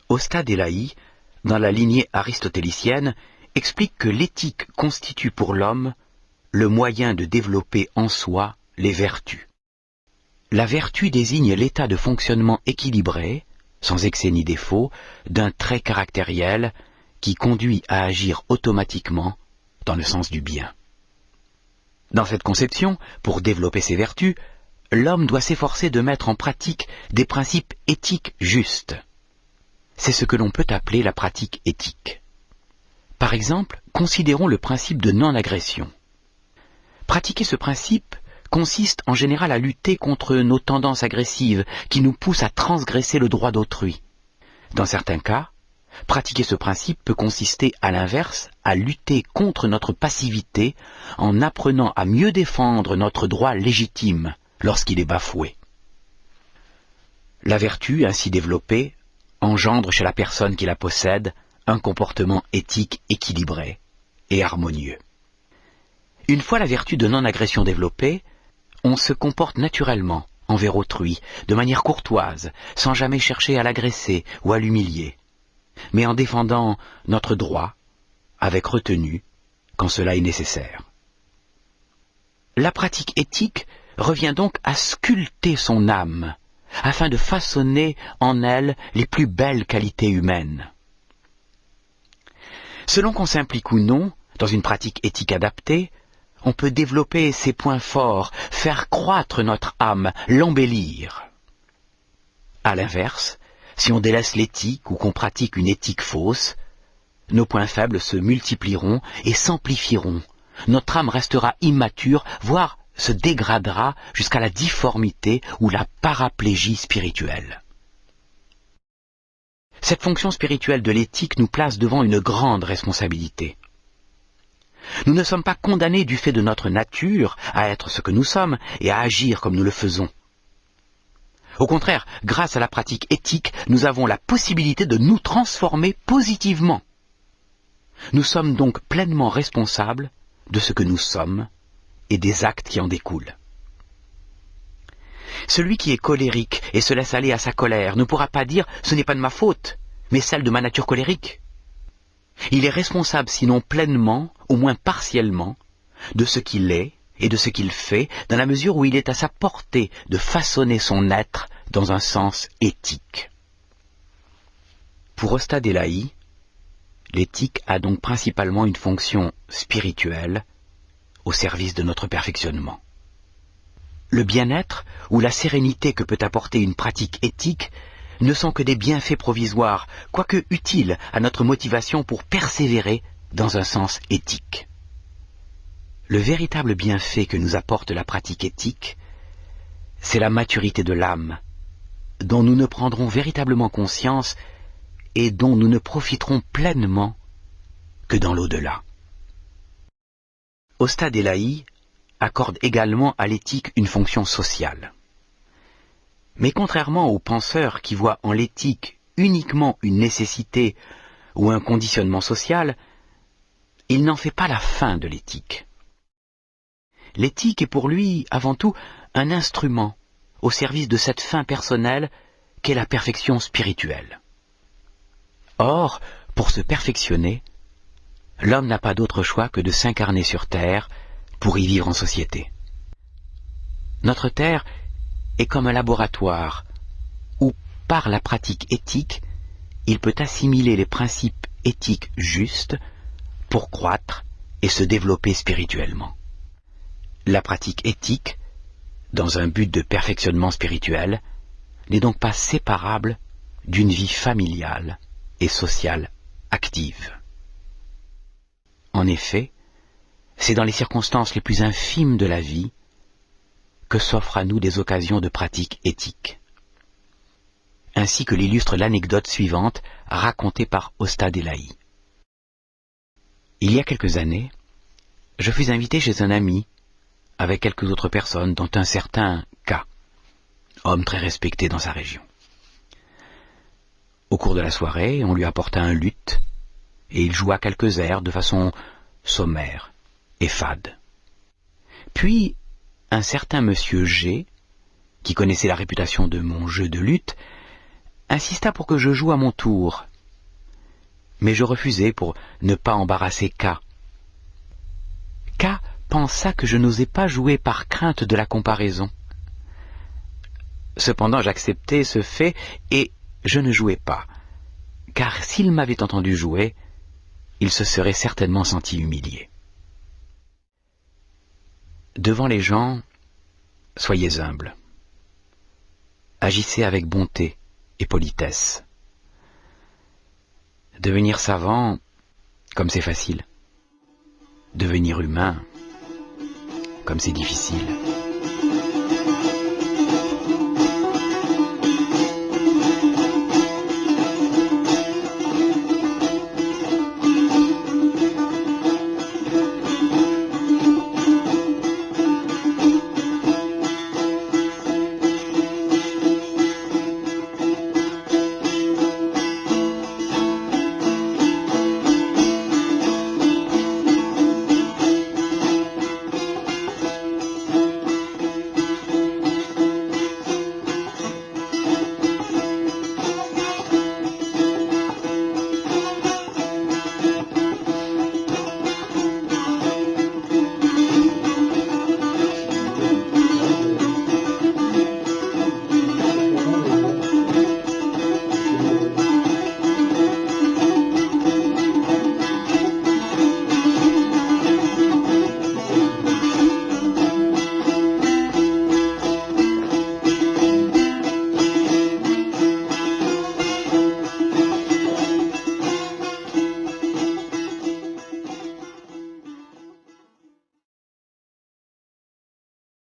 Ostad-Elahi, dans la lignée aristotélicienne, explique que l'éthique constitue pour l'homme le moyen de développer en soi les vertus. La vertu désigne l'état de fonctionnement équilibré, sans excès ni défaut, d'un trait caractériel qui conduit à agir automatiquement dans le sens du bien. Dans cette conception, pour développer ses vertus, l'homme doit s'efforcer de mettre en pratique des principes éthiques justes. C'est ce que l'on peut appeler la pratique éthique. Par exemple, considérons le principe de non-agression. Pratiquer ce principe consiste en général à lutter contre nos tendances agressives qui nous poussent à transgresser le droit d'autrui. Dans certains cas, pratiquer ce principe peut consister à l'inverse à lutter contre notre passivité en apprenant à mieux défendre notre droit légitime lorsqu'il est bafoué. La vertu ainsi développée engendre chez la personne qui la possède un comportement éthique équilibré et harmonieux. Une fois la vertu de non-agression développée, on se comporte naturellement envers autrui, de manière courtoise, sans jamais chercher à l'agresser ou à l'humilier, mais en défendant notre droit avec retenue quand cela est nécessaire. La pratique éthique revient donc à sculpter son âme, afin de façonner en elle les plus belles qualités humaines. Selon qu'on s'implique ou non dans une pratique éthique adaptée, on peut développer ses points forts, faire croître notre âme, l'embellir. À l'inverse, si on délaisse l'éthique ou qu'on pratique une éthique fausse, nos points faibles se multiplieront et s'amplifieront. Notre âme restera immature, voire se dégradera jusqu'à la difformité ou la paraplégie spirituelle. Cette fonction spirituelle de l'éthique nous place devant une grande responsabilité. Nous ne sommes pas condamnés du fait de notre nature à être ce que nous sommes et à agir comme nous le faisons. Au contraire, grâce à la pratique éthique, nous avons la possibilité de nous transformer positivement. Nous sommes donc pleinement responsables de ce que nous sommes et des actes qui en découlent. Celui qui est colérique et se laisse aller à sa colère ne pourra pas dire « ce n'est pas de ma faute, mais celle de ma nature colérique ». Il est responsable sinon pleinement, au moins partiellement, de ce qu'il est et de ce qu'il fait, dans la mesure où il est à sa portée de façonner son être dans un sens éthique. Pour Ostad-Elahi, l'éthique a donc principalement une fonction spirituelle au service de notre perfectionnement. Le bien-être ou la sérénité que peut apporter une pratique éthique ne sont que des bienfaits provisoires, quoique utiles à notre motivation pour persévérer dans un sens éthique. Le véritable bienfait que nous apporte la pratique éthique, c'est la maturité de l'âme, dont nous ne prendrons véritablement conscience et dont nous ne profiterons pleinement que dans l'au-delà. Ostad-Elahi accorde également à l'éthique une fonction sociale. Mais contrairement aux penseurs qui voient en l'éthique uniquement une nécessité ou un conditionnement social, il n'en fait pas la fin de l'éthique. L'éthique est pour lui avant tout un instrument au service de cette fin personnelle qu'est la perfection spirituelle. Or, pour se perfectionner, l'homme n'a pas d'autre choix que de s'incarner sur terre pour y vivre en société. Notre terre est comme un laboratoire où, par la pratique éthique, il peut assimiler les principes éthiques justes pour croître et se développer spirituellement. La pratique éthique, dans un but de perfectionnement spirituel, n'est donc pas séparable d'une vie familiale et sociale active. En effet, c'est dans les circonstances les plus infimes de la vie que s'offrent à nous des occasions de pratique éthique. Ainsi que l'illustre l'anecdote suivante racontée par Ostad-Elahi. Il y a quelques années, je fus invité chez un ami avec quelques autres personnes, dont un certain K, homme très respecté dans sa région. Au cours de la soirée, on lui apporta un luth et il joua quelques airs de façon sommaire et fade. Puis, un certain monsieur G, qui connaissait la réputation de mon jeu de luth, insista pour que je joue à mon tour. Mais je refusai pour ne pas embarrasser K. K pensa que je n'osais pas jouer par crainte de la comparaison. Cependant, j'acceptai ce fait et je ne jouai pas, car s'il m'avait entendu jouer, il se serait certainement senti humilié. Devant les gens, soyez humbles. Agissez avec bonté et politesse. Devenir savant, comme c'est facile. Devenir humain, comme c'est difficile.